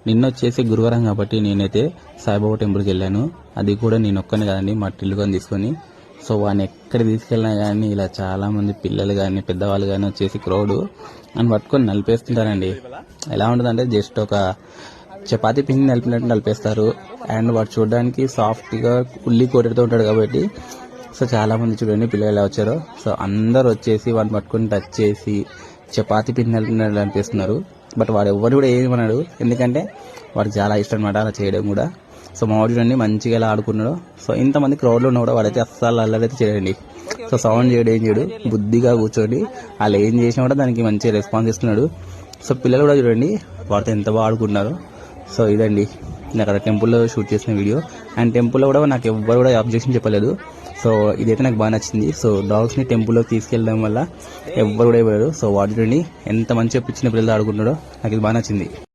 నిన్న వచ్చేసి గురువారం కాబట్టి నేనైతే సాయిబాబా టెంపుల్కి వెళ్ళాను. అది కూడా నేను ఒక్కనే కదండి, మా టిల్లుకొని తీసుకొని. సో వాడిని ఎక్కడ తీసుకెళ్ళినా కానీ ఇలా చాలామంది పిల్లలు కానీ పెద్దవాళ్ళు కానీ వచ్చేసి క్రౌడ్ అని పట్టుకొని నలిపేస్తుంటారండి. ఎలా ఉంటుందంటే జస్ట్ ఒక చపాతీ పిండి నలిపినట్టు నలిపేస్తారు. అండ్ వాడు చూడడానికి సాఫ్ట్గా ఉల్లి కోటెడుతూ ఉంటాడు కాబట్టి సో చాలామంది చూడండి పిల్లలు ఎలా వచ్చారో. సో అందరు వచ్చేసి వాడిని పట్టుకొని టచ్ చేసి చపాతీ పిండి నలిపినట్టు అనిపిస్తున్నారు. బట్ వాడు ఎవరు కూడా ఏమన్నాడు, ఎందుకంటే వాడికి చాలా ఇష్టం అనమాట అలా చేయడం కూడా. సో మా వాడు చూడండి మంచిగా ఎలా ఆడుకున్నాడు. సో ఇంతమంది క్రౌడ్లో ఉన్న కూడా వాడైతే అస్సలు అల్లరైతే చేయండి. సో సౌండ్ చేయడం ఏం చేయడు, బుద్ధిగా కూర్చోండి. వాళ్ళు ఏం చేసినా కూడా దానికి మంచి రెస్పాన్స్ ఇస్తున్నాడు. సో పిల్లలు కూడా చూడండి వాడితో ఎంత బాగా ఆడుకుంటున్నారు. సో ఇదండి నేను అక్కడ టెంపుల్లో షూట్ చేసిన వీడియో. అండ్ టెంపుల్లో కూడా నాకు ఎవ్వరు కూడా అబ్జెక్షన్ చెప్పలేదు. సో ఇదైతే నాకు బాగా నచ్చింది. సో డాగ్స్ని టెంపుల్లోకి తీసుకెళ్ళడం వల్ల ఎవ్వరు కూడా ఇవ్వలేదు. సో వాడు చూడండి ఎంత మంచిగా పిచ్చిన పిల్లలు ఆడుకుంటున్నాడో, నాకు ఇది బాగా నచ్చింది.